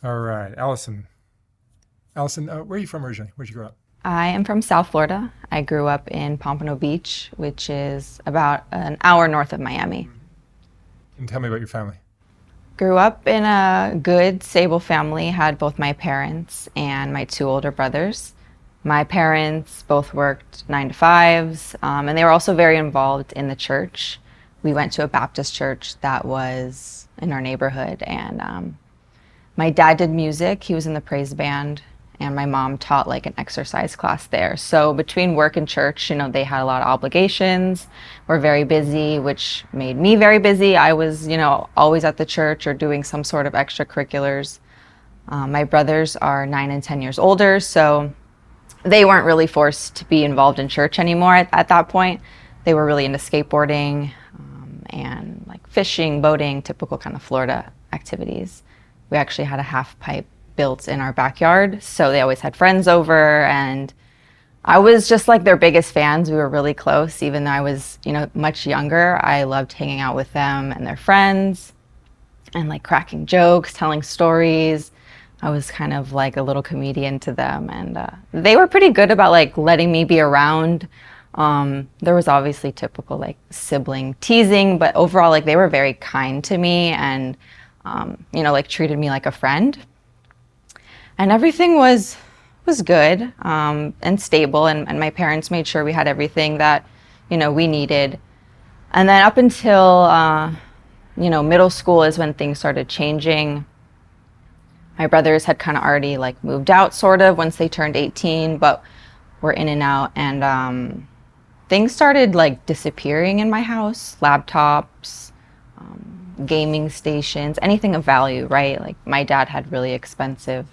All right, Allison. Allison, where are you from originally? Where'd you grow up? I am from South Florida. I grew up in Pompano Beach, which is about an hour north of Miami. And tell me about your family. Grew up in a good, stable family, had both my parents and my two older brothers. My parents both worked 9 to 5s, and they were also very involved in the church. We went to a Baptist church that was in our neighborhood, and my dad did music. He was in the praise band, and my mom taught like an exercise class there. So between work and church, they had a lot of obligations. We're very busy, which made me very busy. I was, always at the church or doing some sort of extracurriculars. My brothers are 9 and 10 years older, so they weren't really forced to be involved in church anymore at that point. They were really into skateboarding and like fishing, boating, typical kind of Florida activities. We actually had a half pipe built in our backyard, so they always had friends over, and I was just like their biggest fans. We were really close, even though I was, much younger. I loved hanging out with them and their friends and like cracking jokes, telling stories. I was kind of like a little comedian to them, and they were pretty good about like letting me be around. There was obviously typical like sibling teasing, but overall like they were very kind to me and like treated me like a friend. And everything was good and stable, and my parents made sure we had everything that we needed. And then up until middle school is when things started changing. My brothers had kind of already like moved out sort of once they turned 18, but were in and out, and things started like disappearing in my house. Laptops, gaming stations, anything of value, right? Like my dad had really expensive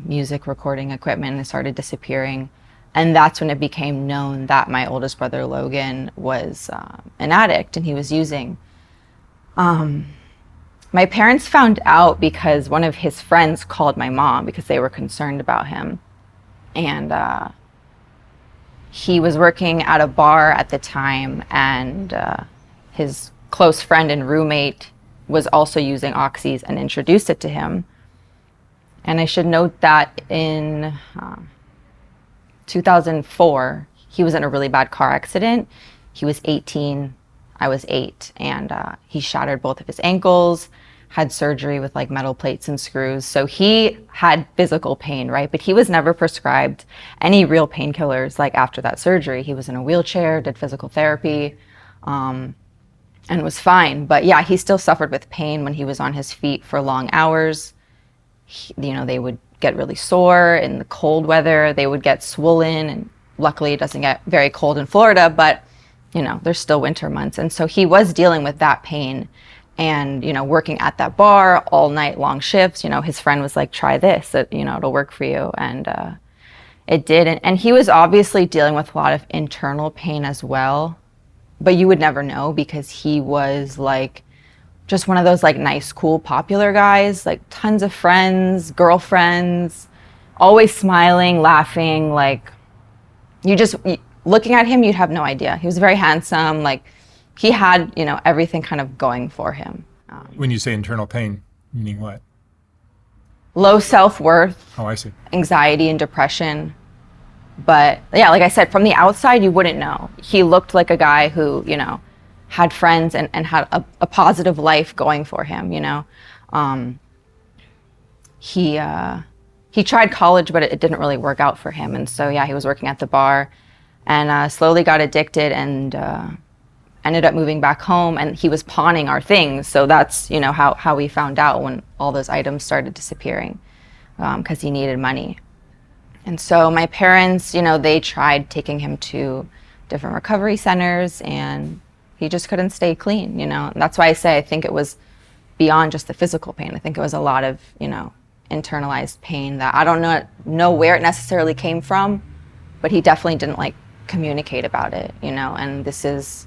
music recording equipment, and it started disappearing. And that's when it became known that my oldest brother Logan was an addict, and he was using. My parents found out because one of his friends called my mom because they were concerned about him. And he was working at a bar at the time, and his close friend and roommate was also using oxys and introduced it to him. And I should note that in 2004, he was in a really bad car accident. He was 18, I was 8, and he shattered both of his ankles, had surgery with like metal plates and screws. So he had physical pain, right? But he was never prescribed any real painkillers. Like after that surgery, he was in a wheelchair, did physical therapy, and was fine. But yeah, he still suffered with pain when he was on his feet for long hours. They would get really sore in the cold weather. They would get swollen, and luckily it doesn't get very cold in Florida, but there's still winter months. And so he was dealing with that pain and, working at that bar all night long shifts. His friend was like, try this, it'll work for you. And it did. And he was obviously dealing with a lot of internal pain as well, but you would never know because he was like just one of those like nice, cool, popular guys, like tons of friends, girlfriends, always smiling, laughing. Like looking at him, you'd have no idea. He was very handsome. Like he had, everything kind of going for him. When you say internal pain, meaning what? Low self-worth, Oh, I see. anxiety and depression. But yeah, like I said, from the outside, you wouldn't know. He looked like a guy who, had friends and had a positive life going for him, He tried college, but it didn't really work out for him. And so, yeah, he was working at the bar and slowly got addicted and ended up moving back home, and he was pawning our things. So that's, how we found out when all those items started disappearing because he needed money. And so my parents, they tried taking him to different recovery centers, and he just couldn't stay clean, And that's why I say I think it was beyond just the physical pain. I think it was a lot of, internalized pain that I don't know where it necessarily came from, but he definitely didn't like communicate about it, And this is,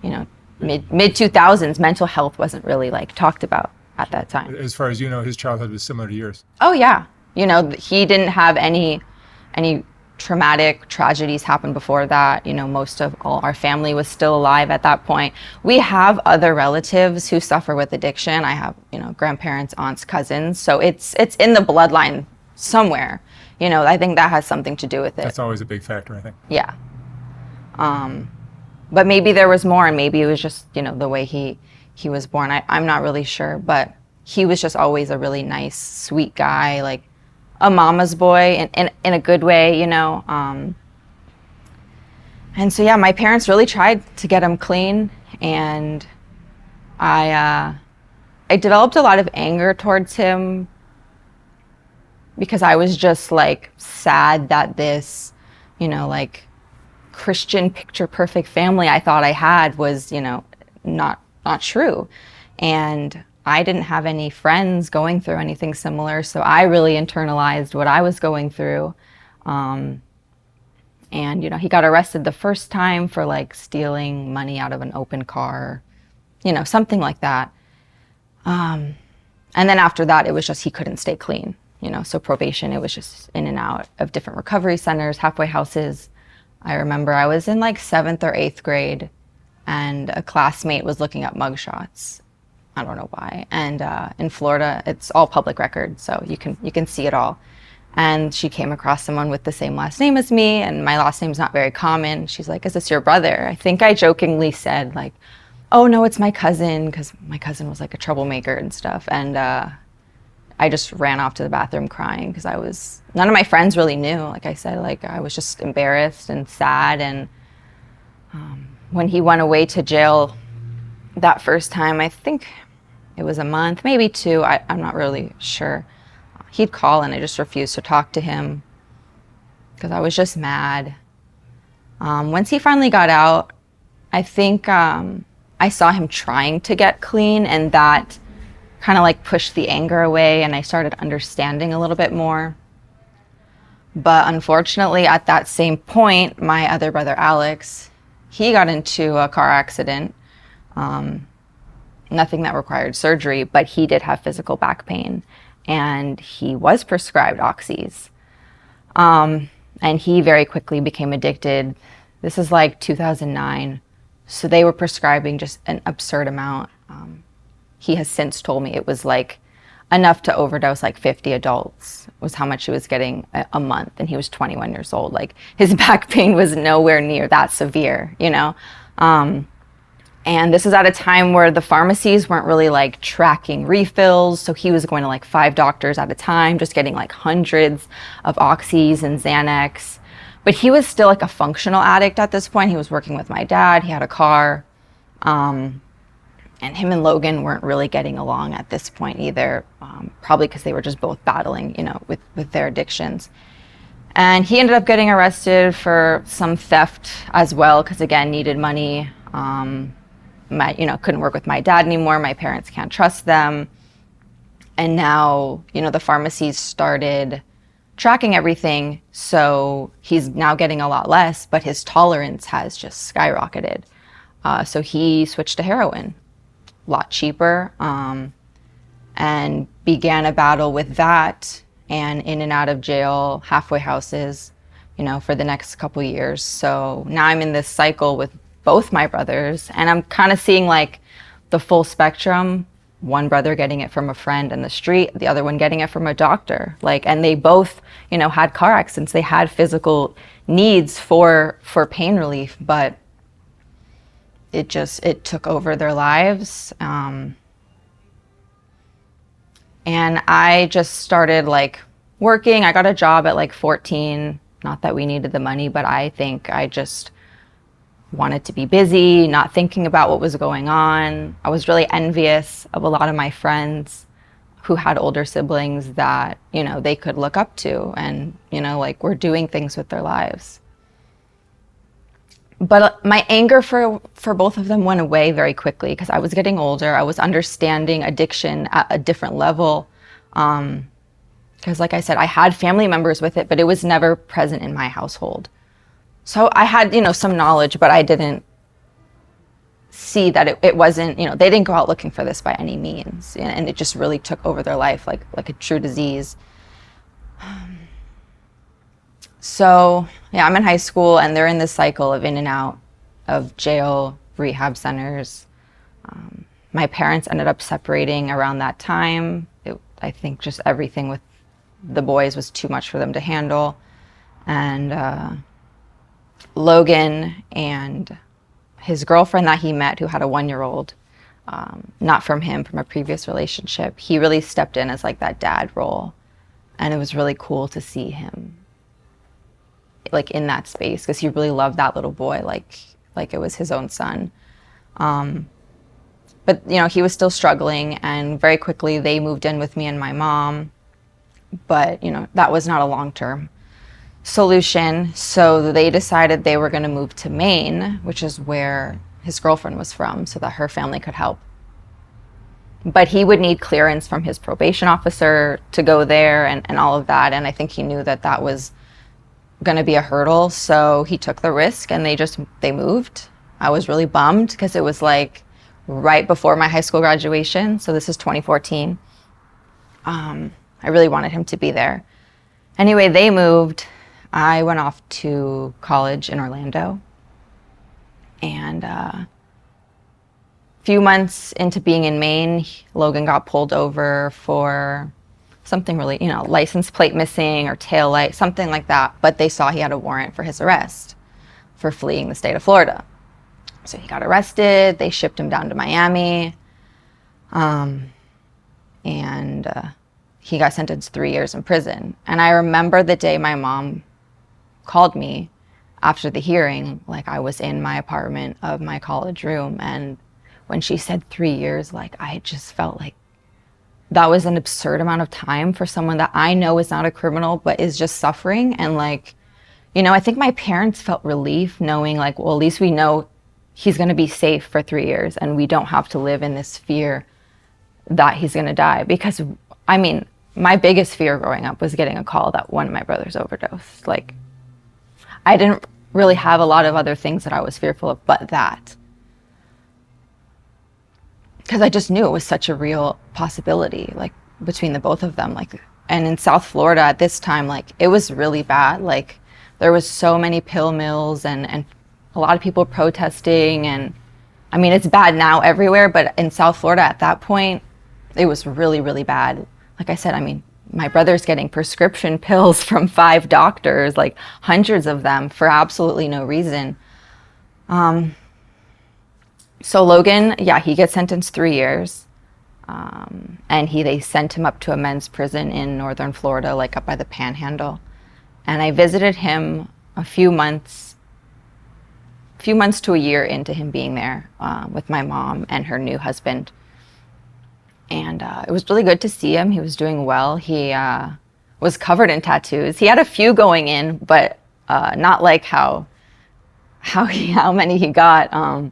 mid 2000s, mental health wasn't really like talked about at that time. As far as you know, his childhood was similar to yours. Oh yeah, he didn't have any traumatic tragedies happened before that. You know, most of all our family was still alive at that point. We have other relatives who suffer with addiction. I have, you know, grandparents, aunts, cousins. So it's in the bloodline somewhere. You know, I think that has something to do with it. That's always a big factor, I think. Yeah. But maybe there was more, and maybe it was just, you know, the way he was born. I'm not really sure, but he was just always a really nice, sweet guy, like a mama's boy in a good way, you know. And so, yeah, my parents really tried to get him clean, and I developed a lot of anger towards him because I was just like sad that this, you know, like Christian picture perfect family I thought I had was, you know, not true. And I didn't have any friends going through anything similar, so I really internalized what I was going through. And, you know, he got arrested the first time for like stealing money out of an open car, you know, something like that. And then after that, it was just he couldn't stay clean, you know, so probation, it was just in and out of different recovery centers, halfway houses. I remember I was in like 7th or 8th grade, and a classmate was looking up mugshots. I don't know why. And in Florida, it's all public record, so you can see it all. And she came across someone with the same last name as me, and my last name's not very common. She's like, "Is this your brother?" I think I jokingly said like, "Oh no, it's my cousin," because my cousin was like a troublemaker and stuff. And I just ran off to the bathroom crying because none of my friends really knew. Like I said, like I was just embarrassed and sad. And when he went away to jail that first time, I think it was a month, maybe 2, I'm not really sure. He'd call and I just refused to talk to him because I was just mad. Once he finally got out, I think I saw him trying to get clean, and that kind of like pushed the anger away, and I started understanding a little bit more. But unfortunately, at that same point, my other brother, Alex, he got into a car accident. Nothing that required surgery, but he did have physical back pain, and he was prescribed oxys. And he very quickly became addicted. This is like 2009. So they were prescribing just an absurd amount. He has since told me it was like enough to overdose like 50 adults was how much he was getting a month, and he was 21 years old. Like his back pain was nowhere near that severe, you know? And this is at a time where the pharmacies weren't really like tracking refills. So he was going to like 5 doctors at a time, just getting like hundreds of oxys and Xanax. But he was still like a functional addict at this point. He was working with my dad. He had a car. And him and Logan weren't really getting along at this point either, probably because they were just both battling, you know, with their addictions. And he ended up getting arrested for some theft as well, because again, needed money. Couldn't work with my dad anymore. My parents can't trust them. And now, you know, the pharmacies started tracking everything. So he's now getting a lot less, but his tolerance has just skyrocketed. So he switched to heroin, a lot cheaper, and began a battle with that, and in and out of jail, halfway houses, you know, for the next couple years. So now I'm in this cycle with both my brothers, and I'm kind of seeing like the full spectrum. One brother getting it from a friend in the street, the other one getting it from a doctor. Like, and they both, you know, had car accidents. They had physical needs for pain relief, but it took over their lives. And I just started like working. I got a job at like 14. Not that we needed the money, but I think I just wanted to be busy, not thinking about what was going on. I was really envious of a lot of my friends who had older siblings that, you know, they could look up to and, you know, like were doing things with their lives. But my anger for both of them went away very quickly because I was getting older. I was understanding addiction at a different level. Because like I said, I had family members with it, but it was never present in my household. So I had, you know, some knowledge, but I didn't see that it wasn't, you know, they didn't go out looking for this by any means. And it just really took over their life like a true disease. So, yeah, I'm in high school and they're in this cycle of in and out of jail, rehab centers. My parents ended up separating around that time. I think just everything with the boys was too much for them to handle. And Logan and his girlfriend that he met, who had a 1-year-old, not from him, from a previous relationship, he really stepped in as like that dad role. And it was really cool to see him like in that space because he really loved that little boy like it was his own son. But you know, he was still struggling, and very quickly they moved in with me and my mom. But you know, that was not a long-term solution. So they decided they were going to move to Maine, which is where his girlfriend was from, so that her family could help. But he would need clearance from his probation officer to go there and all of that. And I think he knew that that was going to be a hurdle. So he took the risk and they moved. I was really bummed because it was like right before my high school graduation. So this is 2014. I really wanted him to be there. Anyway, they moved. I went off to college in Orlando. And few months into being in Maine, Logan got pulled over for something really, you know, license plate missing or tail light, something like that. But they saw he had a warrant for his arrest for fleeing the state of Florida. So he got arrested. They shipped him down to Miami. And he got sentenced 3 years in prison. And I remember the day my mom called me after the hearing, like I was in my apartment of my college room, and when she said 3 years, like I just felt like that was an absurd amount of time for someone that I know is not a criminal but is just suffering. And like, you know, I think my parents felt relief knowing like, well, at least we know he's going to be safe for 3 years and we don't have to live in this fear that he's going to die. Because I mean, my biggest fear growing up was getting a call that one of my brothers overdosed. Like, I didn't really have a lot of other things that I was fearful of but that. Because I just knew it was such a real possibility, like between the both of them. Like, and in South Florida at this time, like it was really bad. Like there was so many pill mills and a lot of people protesting. And I mean, it's bad now everywhere, but in South Florida at that point, it was really, really bad. Like I said, I mean, my brother's getting prescription pills from 5 doctors, like hundreds of them for absolutely no reason. So Logan, yeah, he gets sentenced 3 years. And they sent him up to a men's prison in northern Florida, like up by the Panhandle. And I visited him a few months to a year into him being there with my mom and her new husband. And it was really good to see him. He was doing well. He was covered in tattoos. He had a few going in, but not like how many he got.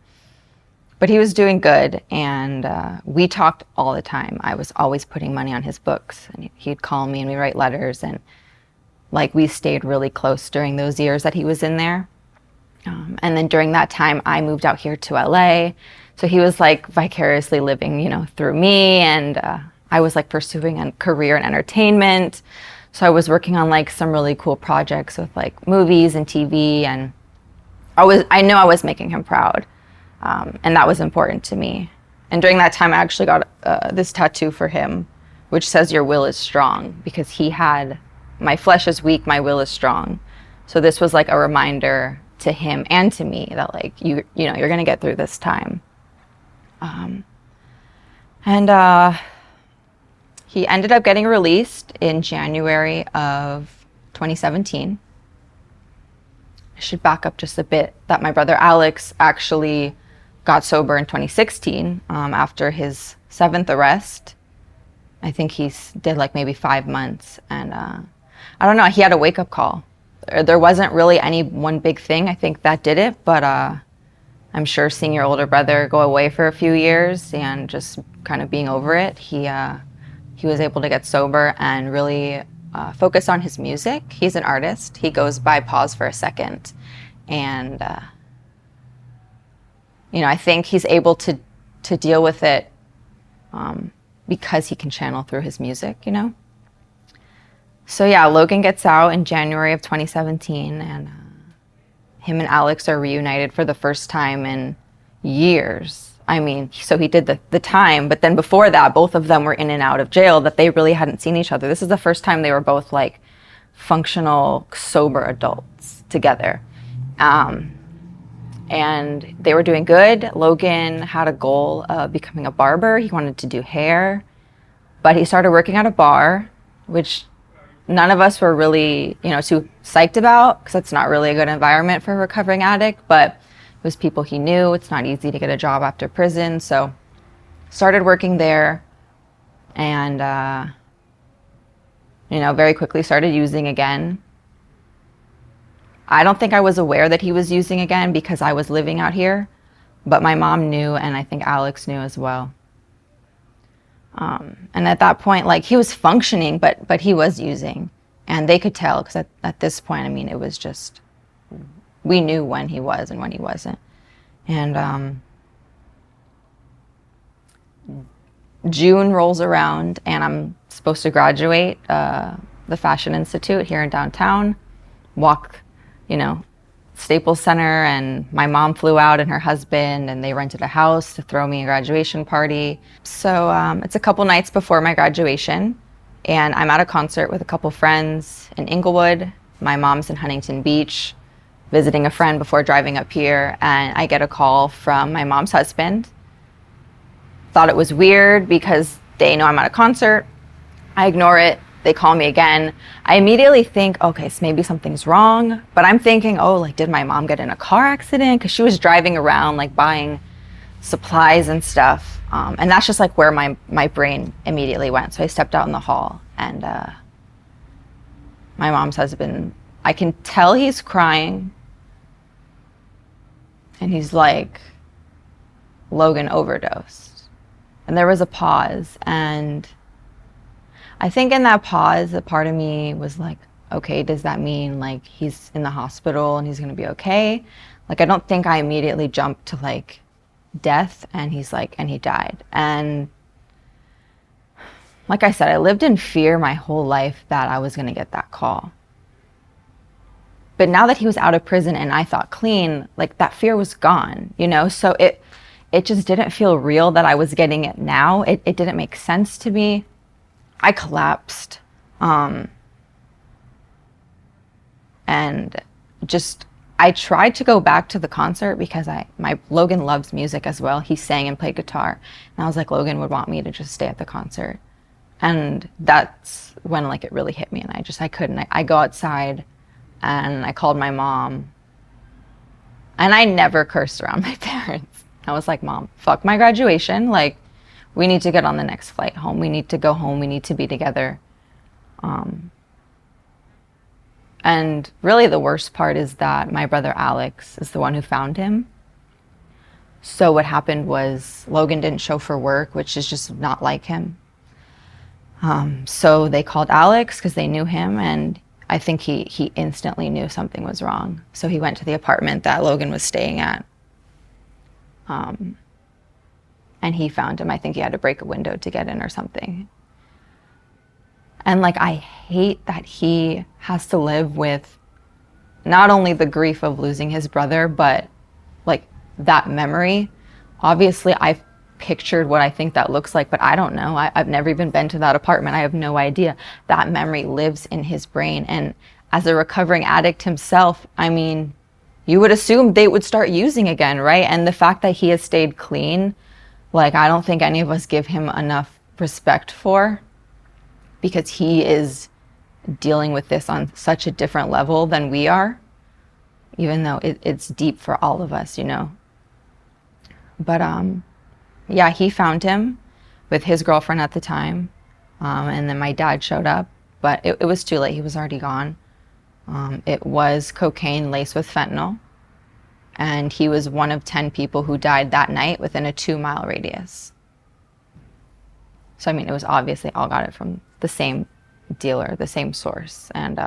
But he was doing good, and we talked all the time. I was always putting money on his books, and he'd call me and we'd write letters, and like we stayed really close during those years that he was in there. And then during that time, I moved out here to LA. So he was like vicariously living, you know, through me, and I was like pursuing a career in entertainment. So I was working on like some really cool projects with like movies and TV, and I know I was making him proud. And that was important to me. And during that time, I actually got this tattoo for him, which says "Your will is strong," because he had, "My flesh is weak, my will is strong." So this was like a reminder to him and to me that like, you know, you're going to get through this time. He ended up getting released in January of 2017. I should back up just a bit that my brother Alex actually got sober in 2016 after his 7th arrest. I think he did like maybe 5 months. And I don't know, he had a wake-up call. There wasn't really any one big thing. I think that did it. But I'm sure seeing your older brother go away for a few years and just kind of being over it, he was able to get sober and really focus on his music. He's an artist. He goes by Pause for a Second. And you know, I think he's able to deal with it because he can channel through his music, you know? So yeah, Logan gets out in January of 2017, and him and Alex are reunited for the first time in years. I mean, so he did the time, but then before that, both of them were in and out of jail that they really hadn't seen each other. This is the first time they were both like functional, sober adults together. And they were doing good. Logan had a goal of becoming a barber. He wanted to do hair, but he started working at a bar, which none of us were really, too psyched about, because it's not really a good environment for a recovering addict, but it was people he knew. It's not easy to get a job after prison. So started working there, and, very quickly started using again. I don't think I was aware that he was using again because I was living out here, but my mom knew, and I think Alex knew as well. And at that point, like, he was functioning, but he was using, and they could tell, because at this point, I mean, it was just, we knew when he was and when he wasn't. And June rolls around, and I'm supposed to graduate the Fashion Institute here in downtown, walk, Staples Center, and my mom flew out and her husband, and they rented a house to throw me a graduation party. So it's a couple nights before my graduation, and I'm at a concert with a couple friends in Inglewood. My mom's in Huntington Beach, visiting a friend before driving up here, and I get a call from my mom's husband. Thought it was weird because they know I'm at a concert. I ignore it. They call me again. I immediately think, okay, so maybe something's wrong. But I'm thinking, oh, like, did my mom get in a car accident? Because she was driving around, like, buying supplies and stuff. And that's just, like, where my brain immediately went. So I stepped out in the hall, and my mom's husband, I can tell he's crying. And he's like, Logan overdosed. And there was a pause, and I think in that pause, a part of me was like, okay, does that mean like he's in the hospital and he's going to be okay? Like, I don't think I immediately jumped to like death, and he's like, and he died. And like I said, I lived in fear my whole life that I was going to get that call. But now that he was out of prison and I thought clean, like, that fear was gone, So it just didn't feel real that I was getting it now. It didn't make sense to me. I collapsed, and I tried to go back to the concert because Logan loves music as well. He sang and played guitar, and I was like, Logan would want me to just stay at the concert, and that's when like it really hit me, and I couldn't. I go outside, and I called my mom, and I never cursed around my parents. I was like, Mom, fuck my graduation, like, we need to get on the next flight home. We need to go home. We need to be together. And really the worst part is that my brother Alex is the one who found him. So what happened was Logan didn't show for work, which is just not like him. So they called Alex because they knew him, and I think he instantly knew something was wrong. So he went to the apartment that Logan was staying at. And he found him. I think he had to break a window to get in or something. And like, I hate that he has to live with not only the grief of losing his brother, but like that memory. Obviously, I've pictured what I think that looks like, but I don't know. I've never even been to that apartment. I have no idea. That memory lives in his brain. And as a recovering addict himself, I mean, you would assume they would start using again, right? And the fact that he has stayed clean, like, I don't think any of us give him enough respect for, because he is dealing with this on such a different level than we are, even though it's deep for all of us, But yeah, he found him with his girlfriend at the time, and then my dad showed up, but it was too late. He was already gone. It was cocaine laced with fentanyl. And he was one of 10 people who died that night within a 2-mile radius. So, I mean, it was obviously all got it from the same dealer, the same source. And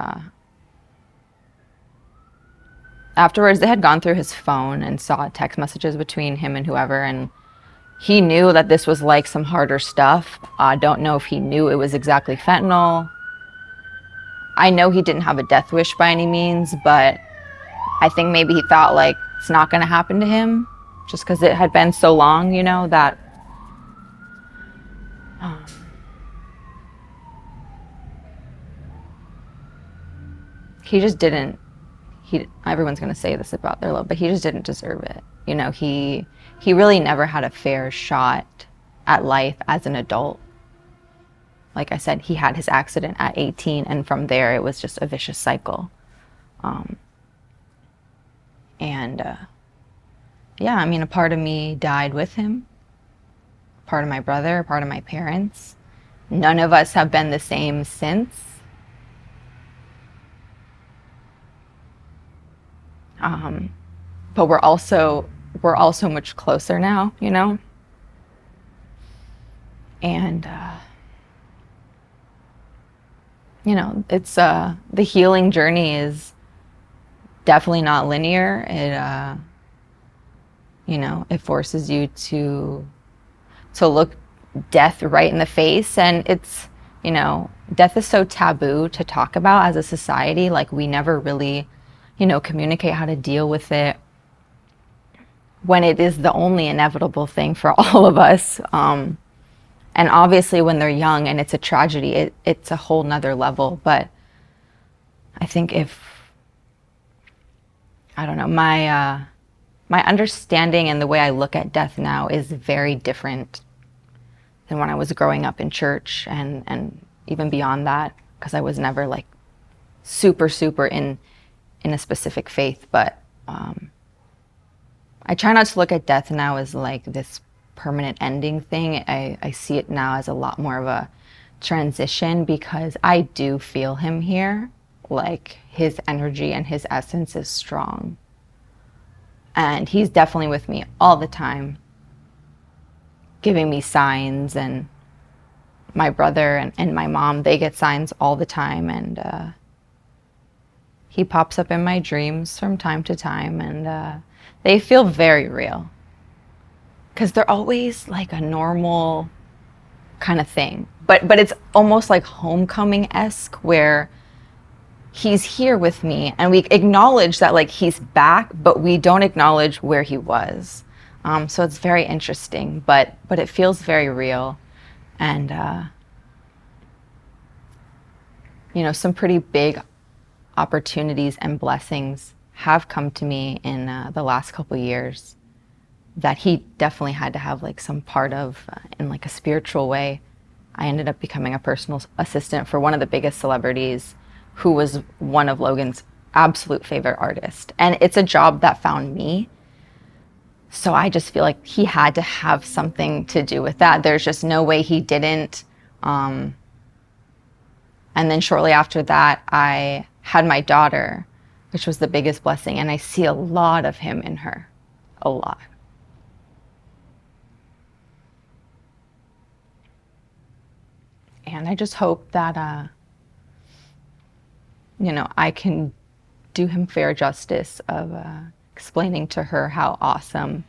afterwards, they had gone through his phone and saw text messages between him and whoever. And he knew that this was like some harder stuff. I don't know if he knew it was exactly fentanyl. I know he didn't have a death wish by any means, but I think maybe he thought like it's not going to happen to him just because it had been so long, you know, that he just didn't, everyone's going to say this about their love, but he just didn't deserve it. You know, he really never had a fair shot at life as an adult. Like I said, he had his accident at 18, and from there it was just a vicious cycle. Yeah, I mean, a part of me died with him, part of my brother, part of my parents. None of us have been the same since. But we're also much closer now, you know? And you know, it's the healing journey is definitely not linear. It you know, it forces you to look death right in the face, and it's, you know, death is so taboo to talk about as a society. Like, we never really, you know, communicate how to deal with it when it is the only inevitable thing for all of us. And obviously when they're young and it's a tragedy, it's a whole nother level. But I think I don't know, my understanding and the way I look at death now is very different than when I was growing up in church and even beyond that, because I was never like super in a specific faith. But I try not to look at death now as like this permanent ending thing. I see it now as a lot more of a transition, because I do feel him here. Like, his energy and his essence is strong. And he's definitely with me all the time, giving me signs. And my brother and my mom, they get signs all the time. And he pops up in my dreams from time to time. And they feel very real, because they're always like a normal kind of thing. But it's almost like homecoming-esque, where he's here with me and we acknowledge that like he's back, but we don't acknowledge where he was. So it's very interesting, but it feels very real. And you know, some pretty big opportunities and blessings have come to me in the last couple years that he definitely had to have like some part of in like a spiritual way. I ended up becoming a personal assistant for one of the biggest celebrities, who was one of Logan's absolute favorite artists. And it's a job that found me. So I just feel like he had to have something to do with that. There's just no way he didn't. And then shortly after that, I had my daughter, which was the biggest blessing. And I see a lot of him in her, a lot. And I just hope that, you know, I can do him fair justice of explaining to her how awesome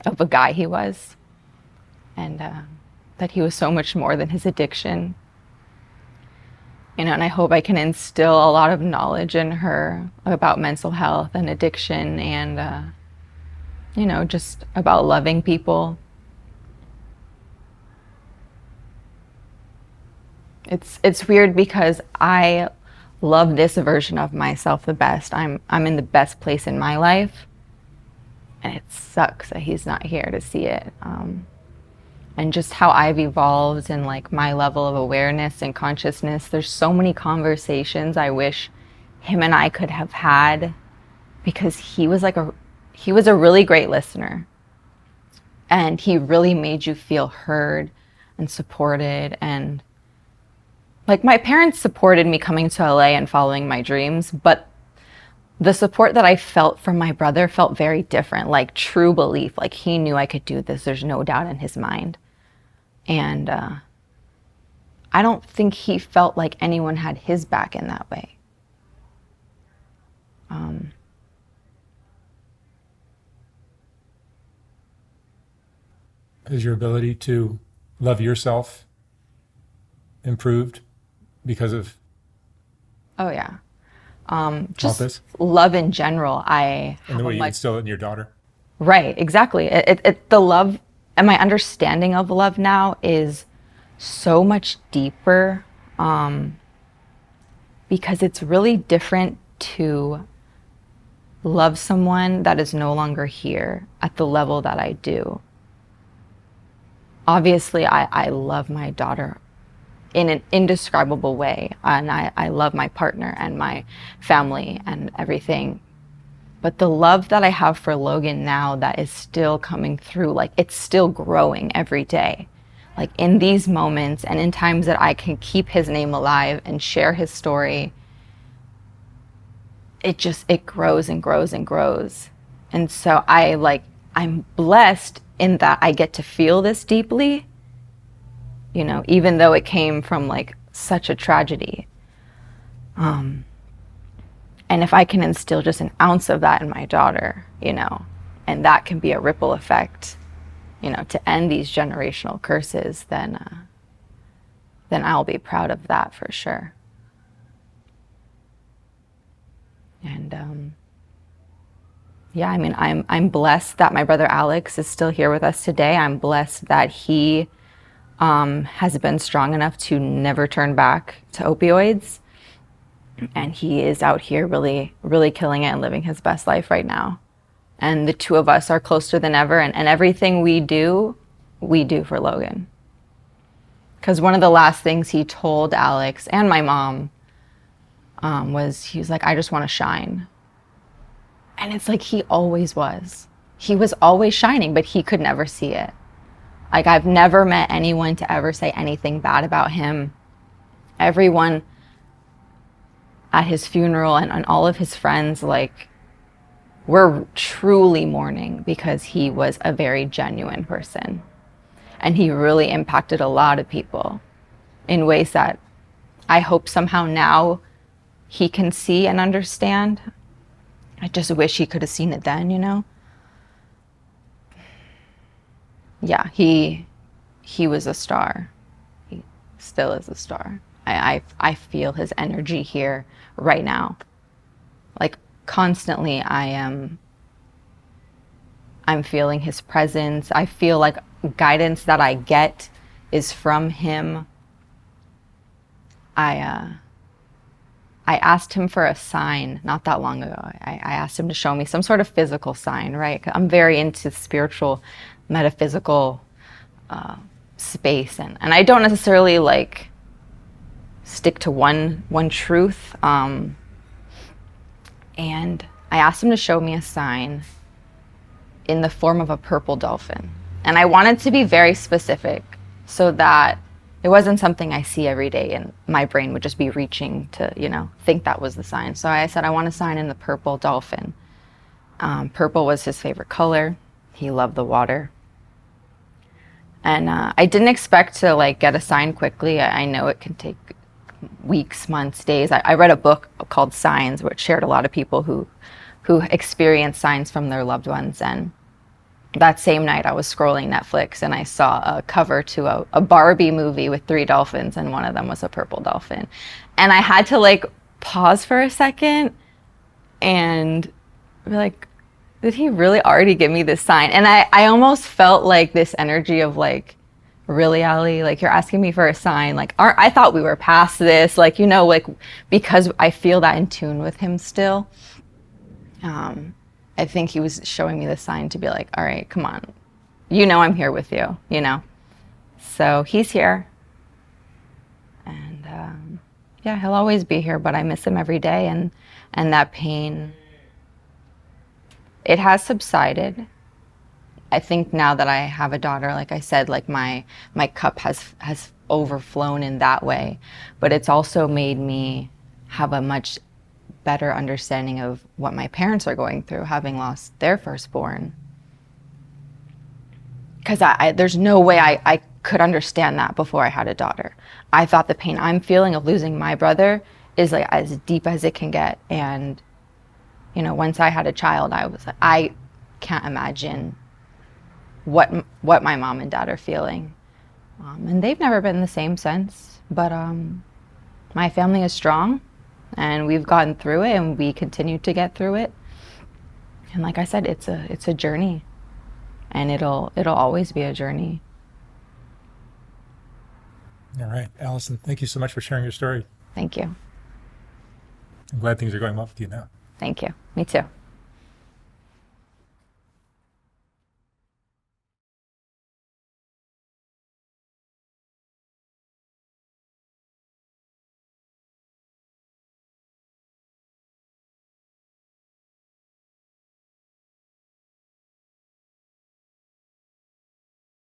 of a guy he was, and that he was so much more than his addiction. You know, and I hope I can instill a lot of knowledge in her about mental health and addiction, and you know, just about loving people. It's weird, because I love this version of myself the best. I'm in the best place in my life, and it sucks that he's not here to see it. And just how I've evolved and like my level of awareness and consciousness. There's so many conversations I wish him and I could have had, because he was a really great listener, and he really made you feel heard and supported. And like, my parents supported me coming to LA and following my dreams, but the support that I felt from my brother felt very different, like true belief. Like, he knew I could do this. There's no doubt in his mind. And I don't think he felt like anyone had his back in that way. Has your ability to love yourself improved because of Oh yeah. All Just this love in general. I and the have a way you much instill it in your daughter. right, exactly. The love and my understanding of love now is so much deeper, because it's really different to love someone that is no longer here at the level that I do. Obviously, I love my daughter in an indescribable way, and I love my partner and my family and everything. But the love that I have for Logan now that is still coming through, like it's still growing every day. Like in these moments and in times that I can keep his name alive and share his story, it grows and grows and grows. And so I'm blessed in that I get to feel this deeply, even though it came from like such a tragedy. And if I can instill just an ounce of that in my daughter, and that can be a ripple effect, to end these generational curses, then I'll be proud of that for sure. And yeah, I mean, I'm blessed that my brother Alex is still here with us today. I'm blessed that he has been strong enough to never turn back to opioids, and he is out here really, really killing it and living his best life right now. And the two of us are closer than ever, and everything we do for Logan. Because one of the last things he told Alex and my mom was, he was like, I just want to shine. And it's like he always was. He was always shining, but he could never see it. Like, I've never met anyone to ever say anything bad about him. Everyone at his funeral and all of his friends, like, were truly mourning because he was a very genuine person. And he really impacted a lot of people in ways that I hope somehow now he can see and understand. I just wish he could have seen it then. Yeah, he was a star. He still is a star. I feel his energy here right now. Like constantly I'm feeling his presence. I feel like guidance that I get is from him. I asked him for a sign not that long ago. I asked him to show me some sort of physical sign, right? I'm very into spiritual, metaphysical space, and I don't necessarily like stick to one truth. And I asked him to show me a sign in the form of a purple dolphin. And I wanted to be very specific so that it wasn't something I see every day and my brain would just be reaching to, think that was the sign. So I said, I want a sign in the purple dolphin. Purple was his favorite color. He loved the water. And I didn't expect to like get a sign quickly. I know it can take weeks, months, days. I read a book called Signs, which shared a lot of people who experienced signs from their loved ones. And that same night I was scrolling Netflix and I saw a cover to a Barbie movie with 3 dolphins, and one of them was a purple dolphin. And I had to like pause for a second and be like, did he really already give me this sign? And I almost felt like this energy of like, really, Ali, like you're asking me for a sign. Like, I thought we were past this, like, like because I feel that in tune with him still. I think he was showing me the sign to be like, all right, come on. I'm here with you, So he's here. And yeah, he'll always be here, but I miss him every day. And that pain, it has subsided. I think now that I have a daughter, like I said, like my cup has overflown in that way. But it's also made me have a much better understanding of what my parents are going through, having lost their firstborn. Because there's no way I could understand that before I had a daughter. I thought the pain I'm feeling of losing my brother is like as deep as it can get. And, once I had a child, I was like, I can't imagine what my mom and dad are feeling. And they've never been the same since. But my family is strong. and we've gotten through it, and we continue to get through it. And like I said, it's a journey, and it'll always be a journey. All right, Allison, thank you so much for sharing your story. Thank you. I'm glad things are going well with you now. Thank you. Me too.